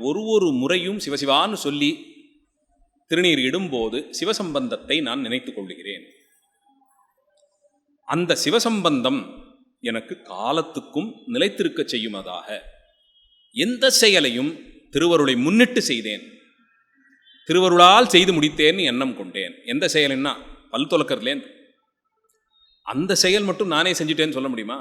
ஒரு முறையும் சிவசிவான்னு சொல்லி திருநீர் இடும்போது சிவசம்பந்தத்தை நான் நினைத்து கொள்ளுகிறேன். அந்த சிவசம்பந்தம் எனக்கு காலத்துக்கும் நிலைத்திருக்க செய்யுமதாக எந்த செயலையும் திருவருளை முன்னிட்டு செய்தேன், திருவருளால் செய்து முடித்தேன்னு எண்ணம் கொண்டேன். எந்த செயல்னா பல் துலக்கிறதுலேன் அந்த செயல் மட்டும் நானே செஞ்சுட்டேன்னு சொல்ல முடியுமா?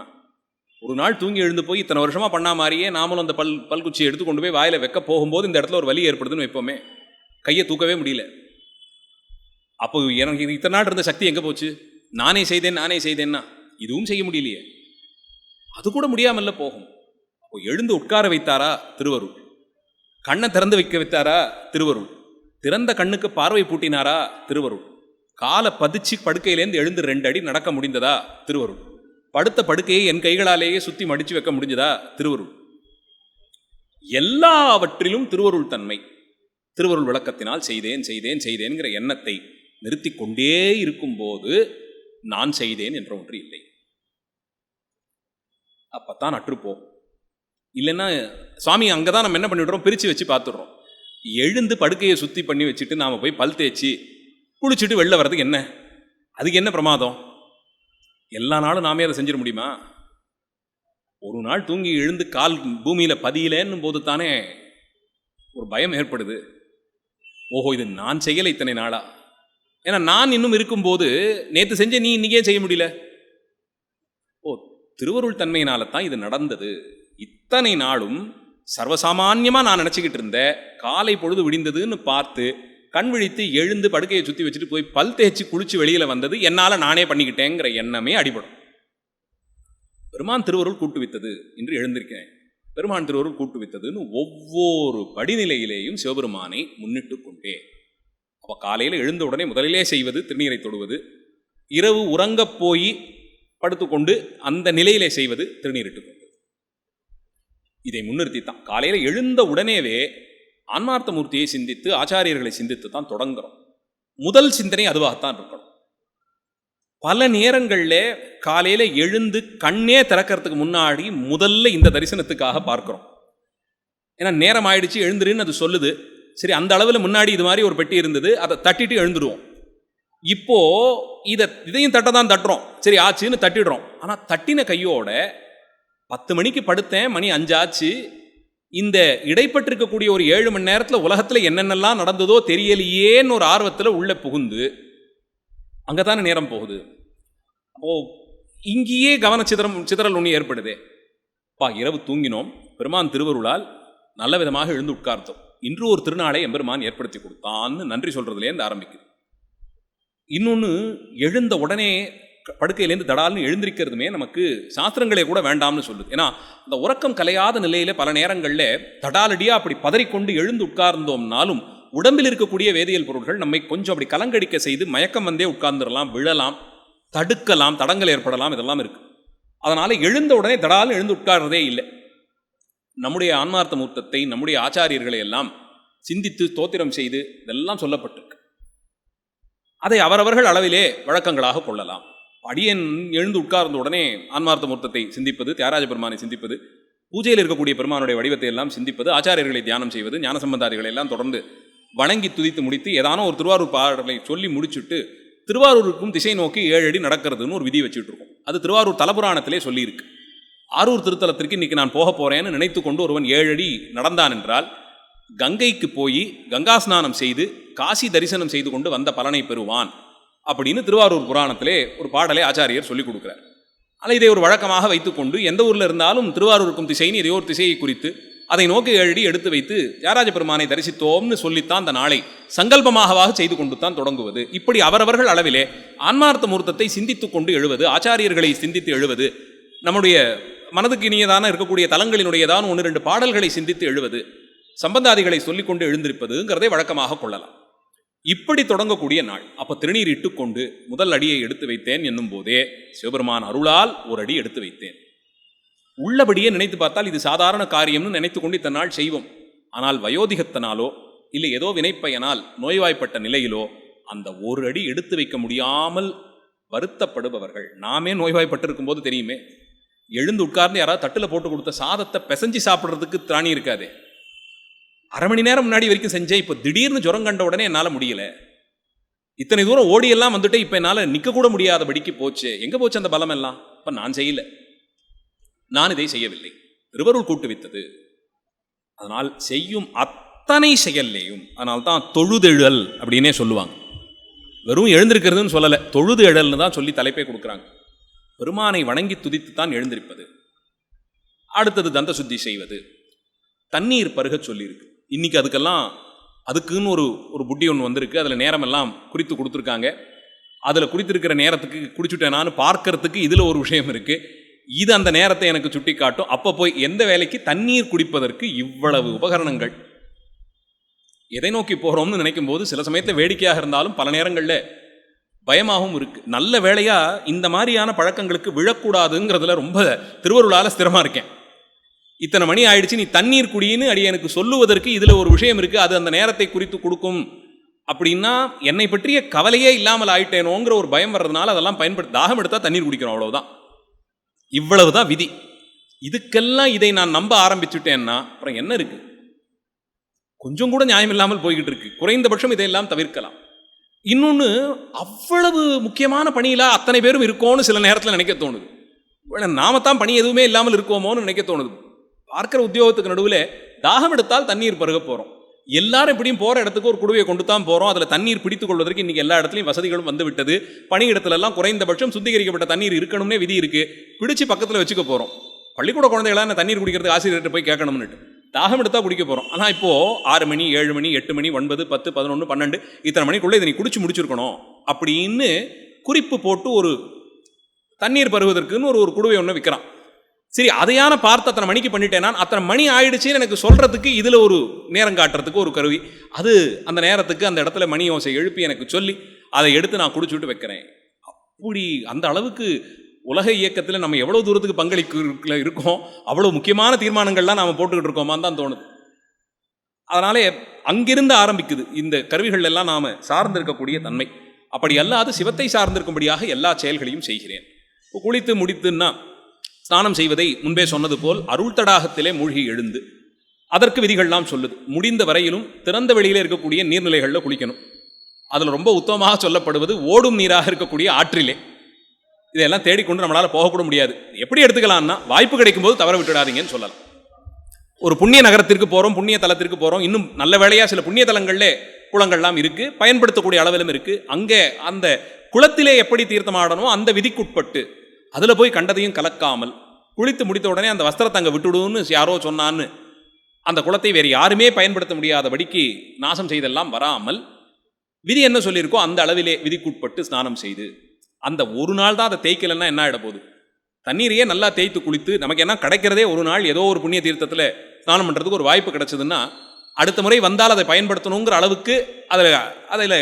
ஒரு நாள் தூங்கி எழுந்து போய் இத்தனை வருஷமா பண்ணா மாதிரியே நாமளும் அந்த பல்குச்சியை எடுத்து கொண்டு போய் வாயில வைக்க போகும்போது இந்த இடத்துல ஒரு வலி ஏற்படுதுன்னு வைப்போமே, கையை தூக்கவே முடியல. அப்போ எனக்கு இத்தனை நாள் இருந்த சக்தி எங்கே போச்சு? நானே செய்தேன்னா இதுவும் செய்ய முடியலையே. அது கூட முடியாமல்ல போகும். அப்போ எழுந்து உட்கார வைத்தாரா திருவருள், கண்ணை திறந்து வைக்க வைத்தாரா திருவருள், திறந்த கண்ணுக்கு பார்வை பூட்டினாரா திருவருள், காலை பதிச்சு படுக்கையிலேருந்து எழுந்து 2 அடி நடக்க முடிந்ததா திருவருள், படுத்த படுக்கையை என் கைகளாலேயே சுத்தி மடிச்சு வைக்க முடிஞ்சதா திருவருள். எல்லாவற்றிலும் திருவருள் தன்மை. திருவருள் விளக்கத்தினால் செய்தேன்கிற எண்ணத்தை நிறுத்தி கொண்டே இருக்கும் போது நான் செய்தேன் என்ற ஒன்று இல்லை. அப்பத்தான் அற்றுப்போம். இல்லைன்னா சுவாமி அங்கதான் நம்ம என்ன பண்ணிவிடுறோம், பிரிச்சு வச்சு பார்த்துடுறோம். எழுந்து படுக்கையை சுத்தி பண்ணி வச்சுட்டு நாம போய் பல் தேய்ச்சி குளிச்சுட்டு வெளில வர்றதுக்கு என்ன, அதுக்கு என்ன பிரமாதம்? எல்லா நாளும் நாமே அதை செஞ்சிட முடியுமா? ஒரு நாள் தூங்கி எழுந்து கால் பூமியில பதியலேன்னு போது தானே ஒரு பயம் ஏற்படுது. ஓஹோ, இது நான் செய்யலை இத்தனை நாளா. ஏன்னா நான் இன்னும் இருக்கும்போது நேற்று செஞ்ச நீ இன்னைக்கே செய்ய முடியல. ஓ, திருவருள் தன்மையினால தான் இது நடந்தது. இத்தனை நாளும் சர்வசாமான்யமா நான் நினைச்சுக்கிட்டு இருந்த காலை பொழுது விடிந்ததுன்னு பார்த்து கண் விழித்து எழுந்து படுக்கையை சுற்றி வச்சுட்டு போய் பல் தேய்ச்சி குளிச்சு வெளியில வந்தது என்னால் நானே பண்ணிக்கிட்டேங்கிற எண்ணமே அடிபடும். பெருமான் திருவருள் கூட்டுவித்தது என்று எழுந்திருக்கேன், பெருமான் திருவருள் கூட்டுவித்ததுன்னு ஒவ்வொரு படிநிலையிலேயும் சிவபெருமானை முன்னிட்டு கொண்டே. அப்போ காலையில் எழுந்த உடனே முதலிலே செய்வது திருநீரை தொடுவது, இரவு உறங்கப் போய் படுத்துக்கொண்டு அந்த நிலையிலே செய்வது திருநீரிட்டு கொண்டு. இதை முன்னிறுத்தித்தான் காலையில் எழுந்த உடனேவே ஆன்மார்த்த மூர்த்தியை சிந்தித்து ஆச்சாரியர்களை சிந்தித்து தான் தொடங்குறோம். முதல் சிந்தனை அதுவாகத்தான் இருக்கணும். பல நேரங்களில் காலையில் எழுந்து கண்ணே திறக்கிறதுக்கு முன்னாடி முதல்ல இந்த தரிசனத்துக்காக பார்க்கிறோம். ஏன்னா நேரம் ஆயிடுச்சு எழுந்துருன்னு அது சொல்லுது. சரி, அந்த அளவில் முன்னாடி இது மாதிரி ஒரு பெட்டி இருந்தது, அதை தட்டிட்டு எழுந்துருவோம். இப்போ இதையும் தட்டதான் தட்டுறோம். சரி ஆச்சுன்னு தட்டிடுறோம். ஆனால் தட்டின கையோட 10 மணிக்கு படுத்தேன், மணி 5 ஆச்சு, இந்த இடைப்பட்டிருக்கக்கூடிய ஒரு 7 மணி நேரத்தில் உலகத்தில் என்னென்னலாம் நடந்ததோ தெரியலையேன்னு ஒரு ஆர்வத்தில் உள்ள புகுந்து அங்கதானே நேரம் போகுது. அப்போ இங்கேயே சிதறல் ஒன்று ஏற்படுதே. இரவு தூங்கினோம், பெருமான் திருவருளால் நல்ல விதமாக எழுந்து உட்கார்ந்தோம், இன்று ஒரு திருநாளை எம்பெருமான் ஏற்படுத்தி கொடுத்தான்னு நன்றி சொல்றதுலேருந்து ஆரம்பிக்குது. இன்னொன்று, எழுந்த உடனே படுக்கையிலேருந்து தடால்னு எழுந்திருக்கிறதுமே நமக்கு சாஸ்திரங்களே கூட வேண்டாம்னு சொல்லுது. ஏன்னா இந்த உறக்கம் கலையாத நிலையில பல நேரங்களில் தடாலடியா அப்படி பதறிக்கொண்டு எழுந்து உட்கார்ந்தோம்னாலும் உடம்பில் இருக்கக்கூடிய வேதியியல் பொருட்கள் நம்மை கொஞ்சம் அப்படி கலங்கடிக்க செய்து மயக்கம் வந்தே உட்கார்ந்துடலாம், விழலாம், தடுக்கலாம், தடங்கள் ஏற்படலாம், இதெல்லாம் இருக்கு. அதனால எழுந்த உடனே தடால்னு எழுந்து உட்கார்றதே இல்லை. நம்முடைய ஆன்மார்த்த மூர்த்தத்தை, நம்முடைய ஆச்சாரியர்களை எல்லாம் சிந்தித்து ஸ்தோத்திரம் செய்து இதெல்லாம் சொல்லப்பட்டிருக்கு. அதை அவரவர்கள் அளவிலே வழக்கங்களாக கொள்ளலாம். அடியன் எழுந்து உட்கார்ந்த உடனே ஆன்மார்த்த மூர்த்தத்தை சிந்திப்பது, தியாகராஜ பெருமானை சிந்திப்பது, பூஜையில் இருக்கக்கூடிய பெருமானுடைய வடிவத்தை எல்லாம் சிந்திப்பது, ஆச்சாரியர்களை தியானம் செய்வது, ஞானசம்பந்தாதிகளை எல்லாம் தொடர்ந்து வணங்கி துதித்து முடித்து ஏதானோ ஒரு திருவாரூர் பாடலை சொல்லி முடிச்சுட்டு திருவாரூருக்கும் திசை நோக்கி 7 அடி நடக்கிறதுன்னு ஒரு விதி வச்சுட்டு இருக்கோம். அது திருவாரூர் தலபுராணத்திலே சொல்லியிருக்கு. ஆரூர் திருத்தலத்திற்கு இன்னைக்கு நான் போக போறேன்னு நினைத்து கொண்டு ஒருவன் 7 அடி நடந்தான் என்றால் கங்கைக்கு போய் கங்கா ஸ்நானம் செய்து காசி தரிசனம் செய்து கொண்டு வந்த பலனை பெறுவான் அப்படின்னு திருவாரூர் புராணத்திலே ஒரு பாடலை ஆச்சாரியர் சொல்லிக் கொடுக்கிறார். ஆனால் இதை ஒரு வழக்கமாக வைத்துக்கொண்டு எந்த ஊரில் இருந்தாலும் திருவாரூருக்கும் திசைன்னு இதே ஒரு திசையை குறித்து அதை நோக்கி 7 அடி எடுத்து வைத்து தியாகராஜ பெருமானை தரிசித்தோம்னு சொல்லித்தான் அந்த நாளை சங்கல்பமாகவாக செய்து கொண்டு தான் தொடங்குவது. இப்படி அவரவர்கள் அளவிலே ஆன்மார்த்த மூர்த்தத்தை சிந்தித்துக் கொண்டு எழுவது, ஆச்சாரியர்களை சிந்தித்து எழுவது, நம்முடைய மனதுக்கு இனியதான இருக்கக்கூடிய தலங்களினுடையதான 1-2 பாடல்களை சிந்தித்து எழுவது, சம்பந்தாதிகளை சொல்லிக்கொண்டு எழுந்திருப்பதுங்கிறதை வழக்கமாக கொள்ளலாம். இப்படி தொடங்கக்கூடிய நாள். அப்போ திருநீர் இட்டுக்கொண்டு முதல் அடியை எடுத்து வைத்தேன் என்னும் போதே சிவபெருமான் அருளால் ஒரு அடி எடுத்து வைத்தேன். உள்ளபடியே நினைத்து பார்த்தால் இது சாதாரண காரியம்னு நினைத்து கொண்டு இத்தனை நாள் செய்வோம். ஆனால் வயோதிகத்தினாலோ இல்லை ஏதோ வினைப்பயனால் நோய்வாய்ப்பட்ட நிலையிலோ அந்த ஒரு அடி எடுத்து வைக்க முடியாமல் வருத்தப்படுபவர்கள், நாமே நோய்வாய்ப்பட்டிருக்கும் போது தெரியுமே, எழுந்து உட்கார்ந்து யாராவது தட்டில் போட்டு கொடுத்த சாதத்தை பிசைஞ்சு சாப்பிட்றதுக்கு திராணி இருக்காதே. 1/2 மணி நேரம் முன்னாடி வரைக்கும் செஞ்சேன், இப்போ திடீர்னு ஜுரம் கண்ட உடனே என்னால் முடியல, இத்தனை தூரம் ஓடியெல்லாம் வந்துட்டு இப்போ என்னால் நிற்கக்கூட முடியாதபடிக்கு போச்சு, எங்கே போச்சு அந்த பலம் எல்லாம்? இப்போ நான் செய்யல, நான் இதை செய்யவில்லை, திருவருள் கூட்டுவித்தது. அதனால் செய்யும் அத்தனை செயல்லையும், அதனால்தான் தொழுதெழல் அப்படின்னே சொல்லுவாங்க. வெறும் எழுந்திருக்கிறதுன்னு சொல்லலை, தொழுது எழல்னு தான் சொல்லி தலைப்பே கொடுக்குறாங்க. பெருமானை வணங்கி துதித்து தான் எழுந்திருப்பது. அடுத்தது தந்த சுத்தி செய்வது, தண்ணீர் பருக சொல்லியிருக்கு. இன்னைக்கு அதுக்குன்னு ஒரு புட்டி ஒன்று வந்திருக்கு, அதில் நேரமெல்லாம் குறித்து கொடுத்துருக்காங்க. அதில் குறித்திருக்கிற நேரத்துக்கு குடிச்சுட்டேனான்னு பார்க்கறதுக்கு இதில் ஒரு விஷயம் இருக்குது. இது அந்த நேரத்தை எனக்கு சுட்டி காட்டும். அப்போ போய் எந்த வேலைக்கு தண்ணீர் குடிப்பதற்கு இவ்வளவு உபகரணங்கள், எதை நோக்கி போகிறோம்னு நினைக்கும் போது சில சமயத்தில் வேடிக்கையாக இருந்தாலும் பல நேரங்களில் பயமாகவும் இருக்குது. நல்ல வேளையாக இந்த மாதிரியான பழக்கங்களுக்கு விழக்கூடாதுங்கிறதுல ரொம்ப திருவருளால் ஸ்திரமாக இருக்கேன். இத்தனை மணி ஆயிடுச்சு, நீ தண்ணீர் குடின்னு எனக்கு சொல்லுவதற்கு இதில் ஒரு விஷயம் இருக்குது, அது அந்த நேரத்தை குறித்து கொடுக்கும் அப்படின்னா என்னை பற்றிய கவலையே இல்லாமல் ஆயிட்டேனோங்கிற ஒரு பயம் வர்றதுனால அதெல்லாம் பயன்படுத்தி தாகம் எடுத்தால் தண்ணீர் குடிக்கிறோம், அவ்வளவுதான். இவ்வளவுதான் விதி. இதுக்கெல்லாம் இதை நான் நம்ப ஆரம்பிச்சுட்டேன்னா அப்புறம் என்ன இருக்கு? கொஞ்சம் கூட நியாயம் இல்லாமல் போய்கிட்டு இருக்கு. குறைந்தபட்சம் இதையெல்லாம் தவிர்க்கலாம். இன்னொன்று, அவ்வளவு முக்கியமான பணியில அத்தனை பேரும் இருக்கோன்னு சில நேரத்தில் நினைக்க தோணுது. நாமத்தான் பணி எதுவுமே இல்லாமல் இருக்கோமோன்னு நினைக்க தோணுது. பார்க்கிற உத்தியோகத்துக்கு நடுவில் தாகம் எடுத்தால் தண்ணீர் பருக போகிறோம். எல்லாரும் இப்படியும் போகிற இடத்துக்கு ஒரு குடுவையை கொண்டு தான் போகிறோம். அதில் தண்ணீர் பிடித்துக் கொள்வதற்கு இன்றைக்கி எல்லா இடத்துலையும் வசதிகளும் வந்து விட்டது. பணியிடத்துலலாம் குறைந்தபட்சம் சுத்திகரிக்கப்பட்ட தண்ணீர் இருக்கணும்னே விதி இருக்குது. பிடிச்சி பக்கத்தில் வச்சுக்க போகிறோம். பள்ளிக்கூட குழந்தைகளாம் தண்ணீர் குடிக்கிறதுக்கு ஆசிரியர்கிட்ட போய் கேட்கணும்னுட்டு தாகம் எடுத்தால் குடிக்க போகிறோம். ஆனால் இப்போது 6 மணி 7 மணி 8 மணி 9 10 11 12 இத்தனை மணிக்குள்ளே இதை நீ குடிச்சு முடிச்சிருக்கணும் அப்படின்னு குறிப்பு போட்டு ஒரு தண்ணீர் பருவதற்குன்னு ஒரு குடுவை ஒன்று விற்கிறான். சரி, அதையான பார்த்து அத்தனை மணிக்கு பண்ணிட்டேன்னா அத்தனை மணி ஆயிடுச்சுன்னு எனக்கு சொல்கிறதுக்கு இதில் ஒரு நேரம் காட்டுறதுக்கு ஒரு கருவி, அது அந்த நேரத்துக்கு அந்த இடத்துல மணி ஓசை எழுப்பி எனக்கு சொல்லி அதை எடுத்து நான் குடிச்சுட்டு வைக்கிறேன். அப்படி அந்த அளவுக்கு உலக இயக்கத்தில் நம்ம எவ்வளோ தூரத்துக்கு பங்களிக்க இருக்கோம், அவ்வளோ முக்கியமான தீர்மானங்கள்லாம் நாம் போட்டுக்கிட்டு இருக்கோமான்னு தான் தோணுது. அதனாலே அங்கிருந்து ஆரம்பிக்குது இந்த கருவிகள் எல்லாம் நாம் சார்ந்திருக்கக்கூடிய தன்மை. அப்படி அல்லாது சிவத்தை சார்ந்திருக்கும்படியாக எல்லா செயல்களையும் செய்கிறேன். குளித்து முடித்துன்னா ஸ்நானம் செய்வதை முன்பே சொன்னது போல் அருள் தடாகத்திலே மூழ்கி எழுந்து அதற்கு விதிகள்லாம் சொல்லுது. முடிந்த வரையிலும் திறந்த வெளியிலே இருக்கக்கூடிய நீர்நிலைகளில் குளிக்கணும். அதில் ரொம்ப உத்தமமாக சொல்லப்படுவது ஓடும் நீராக இருக்கக்கூடிய ஆற்றிலே. இதெல்லாம் தேடிக்கொண்டு நம்மளால் போகக்கூட முடியாது. எப்படி எடுத்துக்கலாம்னா, வாய்ப்பு கிடைக்கும் போது தவற விட்டுடாதீங்கன்னு சொல்லலாம். ஒரு புண்ணிய நகரத்திற்கு போகிறோம், புண்ணிய தலத்திற்கு போகிறோம், இன்னும் நல்ல வேளையாக சில புண்ணிய தலங்களிலே குளங்கள்லாம் இருக்குது, பயன்படுத்தக்கூடிய அளவிலும் இருக்குது. அங்கே அந்த குளத்திலே எப்படி தீர்த்தமாடணும் அந்த விதிக்குட்பட்டு அதில் போய் கண்டதையும் கலக்காமல் குளித்து முடித்த உடனே அந்த வஸ்திரத்தை அங்கே விட்டுடுன்னு யாரோ சொன்னான்னு அந்த குளத்தை வேறு யாருமே பயன்படுத்த முடியாதபடிக்கு நாசம் செய்தெல்லாம் வராமல் விதி என்ன சொல்லியிருக்கோ அந்த அளவிலே விதிக்குட்பட்டு ஸ்நானம் செய்து அந்த ஒரு நாள் தான் அதை தேய்க்கலைன்னா என்ன ஆகிட போகுது? தண்ணீரையே நல்லா தேய்த்து குளித்து நமக்கு என்ன கிடைக்கிறதே ஒரு நாள் ஏதோ ஒரு புண்ணிய தீர்த்தத்தில் ஸ்நானம் பண்ணுறதுக்கு ஒரு வாய்ப்பு கிடைச்சதுன்னா அடுத்த முறை வந்தால் அதை பயன்படுத்தணுங்கிற அளவுக்கு அதில்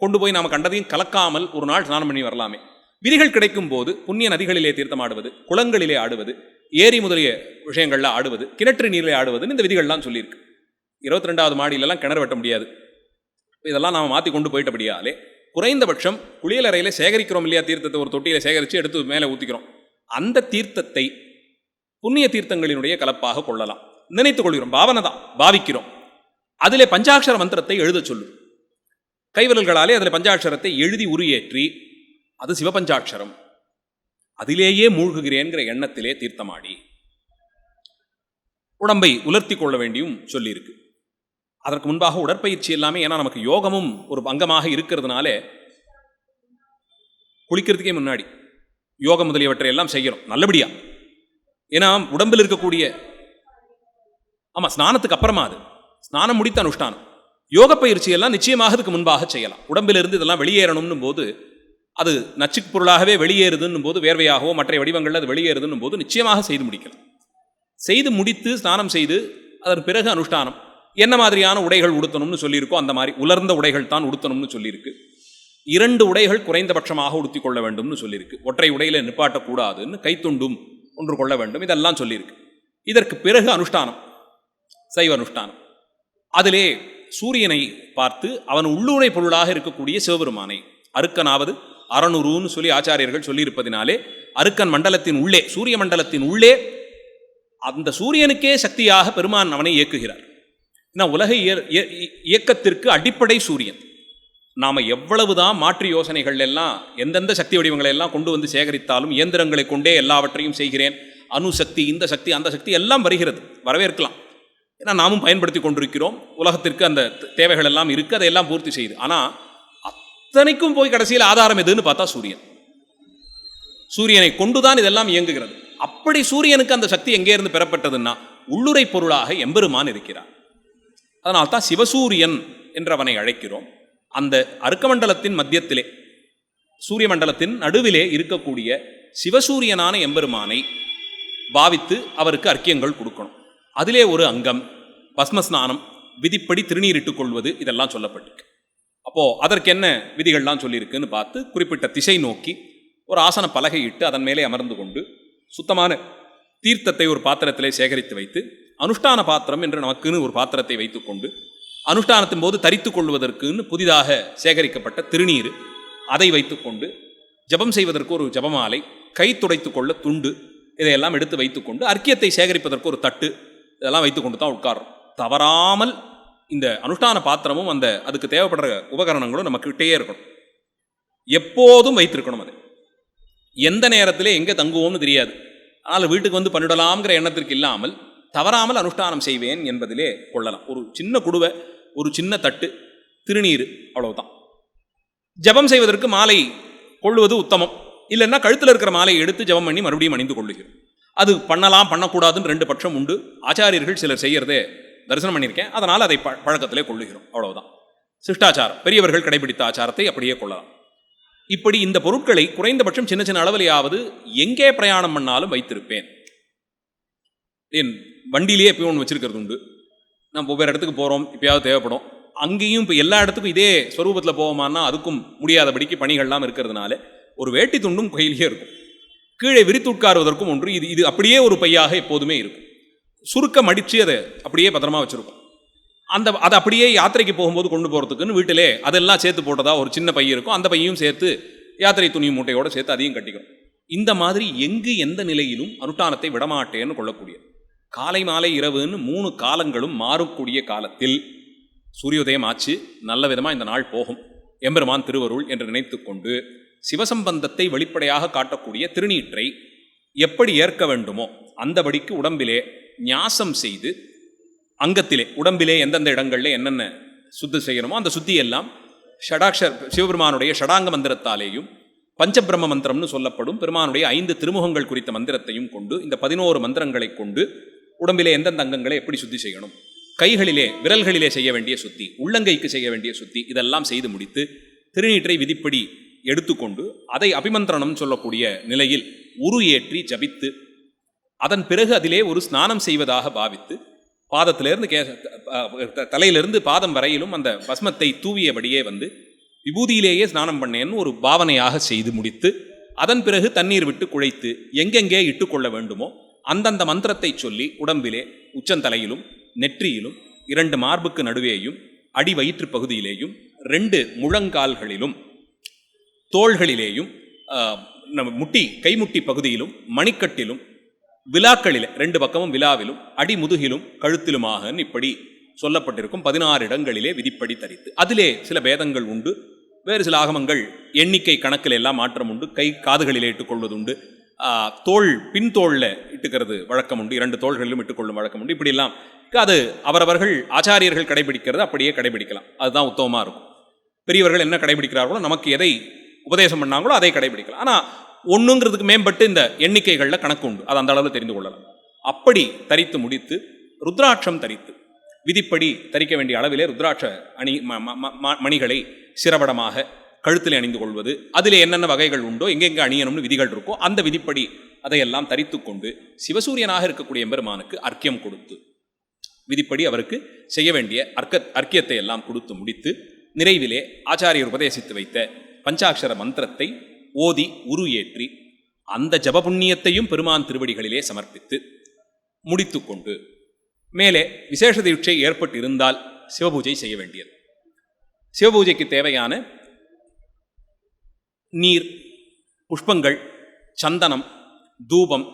கொண்டு போய் நாம் கண்டதையும் கலக்காமல் ஒரு நாள் ஸ்நானம் பண்ணி வரலாமே. விதிகள் கிடைக்கும் போது புண்ணிய நதிகளிலே தீர்த்தமாடுவது, குளங்களிலே ஆடுவது, ஏரி முதலிய விஷயங்களில் ஆடுவது, கிணற்று நீரிலே ஆடுவதுன்னு இந்த விதிகள்லாம் சொல்லியிருக்கு. 22வது மாடியிலலாம் கிணறு வெட்ட முடியாது. இதெல்லாம் நாம் மாற்றி கொண்டு போயிட்டபடியாலே குறைந்தபட்சம் குளியலறையில் சேகரிக்கிறோம் இல்லையா, தீர்த்தத்தை ஒரு தொட்டியில் சேகரித்து எடுத்து மேலே ஊற்றிக்கிறோம். அந்த தீர்த்தத்தை புண்ணிய தீர்த்தங்களினுடைய கலப்பாக கொள்ளலாம். நினைத்துக் கொள்கிறோம், பாவனை தான், பாவிக்கிறோம். அதிலே பஞ்சாட்சர மந்திரத்தை எழுத சொல்லும். கைவிரல்களாலே அதில் பஞ்சாட்சரத்தை எழுதி உருயேற்றி அது சிவபஞ்சாட்சரம், அதிலேயே மூழ்குகிறேன்கிற எண்ணத்திலே தீர்த்தமாடி உடம்பை உலர்த்தி கொள்ள வேண்டியும் சொல்லியிருக்கு. அதற்கு முன்பாக உடற்பயிற்சி எல்லாமே, ஏன்னா நமக்கு யோகமும் ஒரு அங்கமாக இருக்கிறதுனால குளிக்கிறதுக்கே முன்னாடி யோகம் முதலியவற்றை எல்லாம் செய்யணும் நல்லபடியா. ஏன்னா உடம்பில் இருக்கக்கூடிய ஸ்நானத்துக்கு அப்புறமா அது ஸ்நானம் முடித்த அனுஷ்டானம். யோக பயிற்சி எல்லாம் நிச்சயமாக அதுக்கு முன்பாக செய்யலாம். உடம்பிலிருந்து இதெல்லாம் வெளியேறணும் போது, அது நச்சு பொருளாகவே வெளியேறுதுன்னும் போது, வேர்வையாகவோ மற்ற வடிவங்களில் அது வெளியேறுதுன்னும் போது நிச்சயமாக செய்து முடிக்கலாம். செய்து முடித்து ஸ்நானம் செய்து அதன் பிறகு அனுஷ்டானம். என்ன மாதிரியான உடைகள் உடுத்தணும்னு சொல்லியிருக்கோ அந்த மாதிரி உலர்ந்த உடைகள் தான் உடுத்தணும்னு சொல்லியிருக்கு. 2 உடைகள் குறைந்தபட்சமாக உடுத்தி கொள்ள வேண்டும்னு சொல்லியிருக்கு. ஒற்றை உடையில நிப்பாட்டக்கூடாதுன்னு, கைத்துண்டும் ஒன்று கொள்ள வேண்டும், இதெல்லாம் சொல்லியிருக்கு. இதற்கு பிறகு அனுஷ்டானம், சைவ அனுஷ்டானம். அதிலே சூரியனை பார்த்து அவன் உள்ளூரை பொருளாக இருக்கக்கூடிய சிவபெருமானை, அருக்கனாவது அறநூறுன்னு சொல்லி ஆச்சாரியர்கள் சொல்லியிருப்பதினாலே அருக்கன் மண்டலத்தின் உள்ளே, சூரிய மண்டலத்தின் உள்ளே அந்த சூரியனுக்கே சக்தியாக பெருமான் அவனை இயக்குகிறார். ஏன்னா உலக இயக்கத்திற்கு அடிப்படை சூரியன். நாம் எவ்வளவுதான் மாற்று யோசனைகள் எல்லாம் எந்தெந்த சக்தி வடிவங்களை எல்லாம் கொண்டு வந்து சேகரித்தாலும், இயந்திரங்களை கொண்டே எல்லாவற்றையும் செய்கிறேன், அணுசக்தி, இந்த சக்தி, அந்த சக்தி எல்லாம் வருகிறது, வரவேற்கலாம். ஏன்னா நாமும் பயன்படுத்தி கொண்டிருக்கிறோம். உலகத்திற்கு அந்த தேவைகள் எல்லாம் இருக்குது, அதையெல்லாம் பூர்த்தி செய்யுது. ஆனால் அத்தனைக்கும் போய் கடைசியில் ஆதாரம் எதுன்னு பார்த்தா சூரியன். சூரியனை கொண்டுதான் இதெல்லாம் இயங்குகிறது. அப்படி சூரியனுக்கு அந்த சக்தி எங்கே இருந்து பெறப்பட்டதுன்னா உள்ளுரை பொருளாக எம்பெருமான் இருக்கிறார். அதனால்தான் சிவசூரியன் என்றவனை அழைக்கிறோம். அந்த அர்க்கமண்டலத்தின் மத்தியத்திலே, சூரிய மண்டலத்தின் நடுவிலே இருக்கக்கூடிய சிவசூரியனான எம்பெருமானை பாவித்து அவருக்கு அர்க்கியங்கள் கொடுக்கணும். அதிலே ஒரு அங்கம் பஸ்மஸ்நானம், விதிப்படி திருநீரிட்டுக் கொள்வது, இதெல்லாம் சொல்லப்பட்டிருக்கு. அப்போது அதற்கு என்ன விதிகள்லாம் சொல்லியிருக்குன்னு பார்த்து குறிப்பிட்ட திசை நோக்கி ஒரு ஆசன பலகை இட்டு அதன் மேலே அமர்ந்து கொண்டு சுத்தமான தீர்த்தத்தை ஒரு பாத்திரத்திலே சேகரித்து வைத்து, அனுஷ்டான பாத்திரம் என்று நமக்குன்னு ஒரு பாத்திரத்தை வைத்துக்கொண்டு, அனுஷ்டானத்தின் போது தரித்து கொள்வதற்குன்னு புதிதாக சேகரிக்கப்பட்ட திருநீர் அதை வைத்துக்கொண்டு, ஜபம் செய்வதற்கு ஒரு ஜபமாலை, கை துடைத்து கொள்ள துண்டு, இதையெல்லாம் எடுத்து வைத்துக்கொண்டு, அர்க்கியத்தை சேகரிப்பதற்கு ஒரு தட்டு, இதெல்லாம் வைத்துக்கொண்டு தான் உட்கார்றோம். தவறாமல் இந்த அனுஷ்டான பாத்திரமும் அந்த அதுக்கு தேவைப்படுற உபகரணங்களும் நம்ம கிட்டேயே இருக்கணும். எப்போதும் வைத்திருக்கணும். அது எந்த நேரத்திலே எங்கே தங்குவோம்னு தெரியாது. ஆனால் வீட்டுக்கு வந்து பண்ணிடலாம்ங்கிற எண்ணத்திற்கு இல்லாமல் தவறாமல் அனுஷ்டானம் செய்வேன் என்பதிலே கொள்ளலாம். ஒரு சின்ன குடுவை, ஒரு சின்ன தட்டு, திருநீர், அவ்வளவுதான். ஜபம் செய்வதற்கு மாலை கொள்வது உத்தமம். இல்லைன்னா கழுத்தில் இருக்கிற மாலையை எடுத்து ஜபம் பண்ணி மறுபடியும் அணிந்து கொள்ளுகிறோம். அது பண்ணலாம் பண்ணக்கூடாதுன்னு ரெண்டு பட்சம் உண்டு. ஆச்சாரியர்கள் சிலர் செய்யறதே தரிசனம் பண்ணியிருக்கேன், அதனால் அதை பழக்கத்திலே கொள்ளுகிறோம், அவ்வளவுதான். சிஷ்டாச்சாரம், பெரியவர்கள் கடைபிடித்த ஆச்சாரத்தை அப்படியே கொள்ளலாம். இப்படி இந்த பொருட்களை குறைந்தபட்சம் சின்ன சின்ன அளவிலேயாவது எங்கே பிரயாணம் பண்ணாலும் வைத்திருப்பேன். என் வண்டியிலேயே எப்பயும் ஒன்று வச்சிருக்கிறது உண்டு. நம்ம ஒவ்வொரு இடத்துக்கு போகிறோம், இப்போயாவது தேவைப்படும். அங்கேயும் இப்போ எல்லா இடத்துக்கும் இதே ஸ்வரூபத்தில் போவோமானா அதுக்கும் முடியாதபடிக்கு பணிகள்லாம் இருக்கிறதுனால ஒரு வேட்டி துண்டும் கையிலேயே இருக்கும். கீழே விரித்து உட்காருவதற்கும் ஒன்று. இது அப்படியே ஒரு பையாக எப்போதுமே இருக்கும். சுருக்க மடித்து அதை அப்படியே பத்திரமா வச்சுருக்கும். அதை அப்படியே யாத்திரைக்கு போகும்போது கொண்டு போகிறதுக்குன்னு வீட்டிலே அதெல்லாம் சேர்த்து போட்டதா ஒரு சின்ன பை இருக்கும். அந்த பையும் சேர்த்து யாத்திரை துணி மூட்டையோடு சேர்த்து அதையும் கட்டிக்கிறோம். இந்த மாதிரி எங்கு எந்த நிலையிலும் அனுஷ்டானத்தை விடமாட்டேன்னு கொள்ளக்கூடிய, காலை மாலை இரவுன்னு 3 காலங்களும் மாறக்கூடிய காலத்தில் சூரியோதயம் ஆச்சு, நல்ல விதமாக இந்த நாள் போகும், எம்பெருமான் திருவருள் என்று நினைத்து கொண்டு சிவசம்பந்தத்தை வெளிப்படையாக காட்டக்கூடிய திருநீற்றை எப்படி ஏற்க வேண்டுமோ அந்தபடிக்கு உடம்பிலே ஞாசம் செய்து, அங்கத்திலே உடம்பிலே எந்தெந்த இடங்களில் என்னென்ன சுத்தி செய்யணுமோ அந்த சுத்தியெல்லாம் சிவபெருமானுடைய ஷடாங்க மந்திரத்தாலேயும் பஞ்சபிரம்ம மந்திரம்னு சொல்லப்படும் பெருமானுடைய 5 திருமுகங்கள் குறித்த மந்திரத்தையும் கொண்டு, இந்த 11 மந்திரங்களை கொண்டு உடம்பிலே எந்தெந்த அங்கங்களை எப்படி சுத்தி செய்யணும், கைகளிலே விரல்களிலே செய்ய வேண்டிய சுத்தி, உள்ளங்கைக்கு செய்ய வேண்டிய சுத்தி, இதெல்லாம் செய்து முடித்து திருநீற்றை விதிப்படி எடுத்துக்கொண்டு அதை அபிமந்திரணம் சொல்லக்கூடிய நிலையில் உரு ஏற்றி ஜபித்து, அதன் பிறகு அதிலே ஒரு ஸ்நானம் செய்வதாக பாவித்து, பாதத்திலிருந்து தலையிலிருந்து பாதம் வரையிலும் அந்த பஸ்மத்தை தூவியபடியே வந்து விபூதியிலேயே ஸ்நானம் பண்ணேன்னு ஒரு பாவனையாக செய்து முடித்து, அதன் பிறகு தண்ணீர் விட்டு குழைத்து எங்கெங்கே இட்டுக்கொள்ள வேண்டுமோ அந்தந்த மந்திரத்தை சொல்லி உடம்பிலே உச்சந்தலையிலும் நெற்றியிலும் 2 மார்புக்கு நடுவேயும் அடி வயிற்று பகுதியிலேயும் 2 முழங்கால்களிலும் தோள்களிலேயும் முட்டி கைமுட்டி பகுதியிலும் மணிக்கட்டிலும் விழாக்களில் 2 பக்கமும் விழாவிலும் அடி முதுகிலும் கழுத்திலுமாக இப்படி சொல்லப்பட்டிருக்கும் 16 இடங்களிலே விதிப்படி தரித்து, அதிலே சில பேதங்கள் உண்டு. வேறு சில ஆகமங்கள் எண்ணிக்கை கணக்கில் எல்லாம் மாற்றம் உண்டு. கை காதுகளிலே இட்டுக்கொள்வது உண்டு, தோள் பின்தோளில் இட்டுக்கிறது வழக்கம் உண்டு, 2 தோள்களிலும் இட்டுக்கொள்ளும் வழக்கம் உண்டு. இப்படிலாம் அது அவரவர்கள் ஆச்சாரியர்கள் கடைபிடிக்கிறது அப்படியே கடைபிடிக்கலாம், அதுதான் உத்தமமாக இருக்கும். பெரியவர்கள் என்ன கடைபிடிக்கிறார்களோ, நமக்கு எதை உபதேசம் பண்ணாங்களோ அதை கடைபிடிக்கலாம். ஆனால் ஒன்றுங்கிறதுக்கு மேம்பட்டு இந்த எண்ணிக்கைகளில் கணக்கு உண்டு, அது அந்த அளவில் தெரிந்து கொள்ளலாம். அப்படி தரித்து முடித்து ருத்ராட்சம் தரித்து விதிப்படி தரிக்க வேண்டிய அளவிலே ருத்ராட்ச மணிகளை சிரவடமாக கழுத்தில் அணிந்து கொள்வது, அதிலே என்னென்ன வகைகள் உண்டோ எங்கெங்கே அணியணும்னு விதிகள் இருக்கோ அந்த விதிப்படி அதையெல்லாம் தரித்து கொண்டு சிவசூரியனாக இருக்கக்கூடிய எம்பெருமானுக்கு அர்க்கியம் கொடுத்து விதிப்படி அவருக்கு செய்ய வேண்டிய அர்க்கியத்தை எல்லாம் கொடுத்து முடித்து நிறைவிலே ஆச்சாரியர் உபதேசித்து வைத்த பஞ்சாட்சர மந்திரத்தை ஓதி உரு ஏற்றி அந்த ஜபபுண்ணியத்தையும் பெருமான் திருவடிகளிலே சமர்ப்பித்து முடித்து கொண்டு மேலே விசேஷ தீட்சை ஏற்பட்டு இருந்தால் சிவபூஜை செய்ய வேண்டியது. சிவபூஜைக்கு தேவையான நீர், புஷ்பங்கள், சந்தனம், தூபம்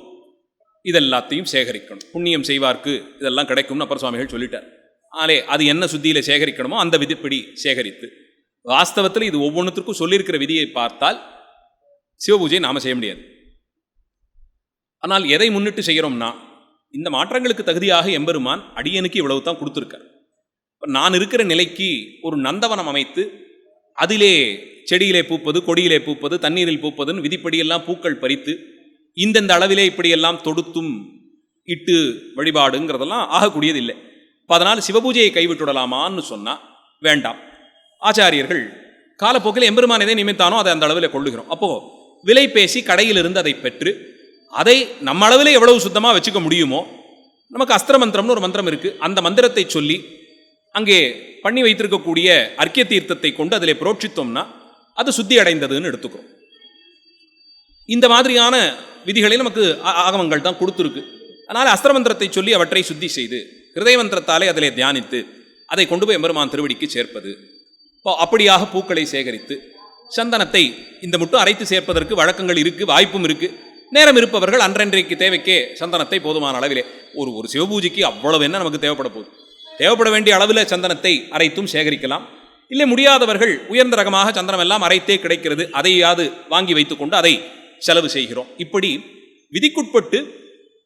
இதெல்லாத்தையும் சேகரிக்கணும். புண்ணியம் செய்வார்க்கு இதெல்லாம் கிடைக்கும்னு அப்பர் சுவாமிகள் சொல்லிட்டார். அது என்ன சுத்தியில் சேகரிக்கணுமோ அந்த விதிப்படி சேகரித்து, வாஸ்தவத்தில் இது ஒவ்வொன்றுத்திற்கும் சொல்லியிருக்கிற விதியை பார்த்தால் சிவபூஜை நாம் செய்ய முடியாது. ஆனால் எதை முன்னிட்டு செய்கிறோம்னா, இந்த மாற்றங்களுக்கு தகுதியாக எம்பெருமான் அடியனுக்கு இவ்வளவு தான் கொடுத்துருக்கார். நான் இருக்கிற நிலைக்கு ஒரு நந்தவனம் அமைத்து அதிலே செடியிலே பூப்பது, கொடியிலே பூப்பது, தண்ணீரில் பூப்பதுன்னு விதிப்படியெல்லாம் பூக்கள் பறித்து இந்தந்த அளவிலே இப்படியெல்லாம் தொடுத்தும் இட்டு வழிபாடுங்கிறதெல்லாம் ஆகக்கூடியது இல்லை. இப்போ அதனால் சிவபூஜையை கைவிட்டுடலாமான்னு சொன்னால் வேண்டாம். ஆச்சாரியர்கள் காலப்போக்கில் எம்பெருமான் எதை நிமித்தானோ அதை அந்த அளவில் கொள்ளுகிறோம். அப்போது விலை பேசி கடையிலிருந்து அதை பெற்று அதை நம்ம அளவில் எவ்வளவு சுத்தமாக வச்சுக்க முடியுமோ, நமக்கு அஸ்திர மந்திரம்னு ஒரு மந்திரம் இருக்குது, அந்த மந்திரத்தை சொல்லி அங்கே பண்ணி வைத்திருக்கக்கூடிய அர்க்கிய தீர்த்தத்தை கொண்டு அதில் புரோட்சித்தோம்னா அது சுத்தி அடைந்ததுன்னு எடுத்துக்கிறோம். இந்த மாதிரியான விதிகளை நமக்கு ஆகமங்கள் தான் கொடுத்துருக்கு. அதனால் அஸ்திர மந்திரத்தை சொல்லி அவற்றை சுத்தி செய்து ஹிருதய மந்திரத்தாலே அதிலே தியானித்து அதை கொண்டு போய் எம்பெருமான் திருவடிக்கு சேர்ப்பது. அப்படியாக பூக்களை சேகரித்து சந்தனத்தை இந்த மட்டும் அரைத்து சேர்ப்பதற்கு வழக்கங்கள் இருக்குது, வாய்ப்பும் இருக்குது. நேரம் இருப்பவர்கள் அன்றன்றைக்கு தேவைக்கே சந்தனத்தை போதுமான அளவிலே ஒரு சிவபூஜைக்கு அவ்வளவு என்ன நமக்கு தேவைப்பட போகுது, தேவைப்பட வேண்டிய அளவில் சந்தனத்தை அரைத்தும் சேகரிக்கலாம். இல்லை முடியாதவர்கள் உயர்ந்த ரகமாக சந்தனம் எல்லாம் அரைத்தே கிடைக்கிறது, அதையாவது வாங்கி வைத்துக்கொண்டு அதை செலவு செய்கிறோம். இப்படி விதிக்குட்பட்டு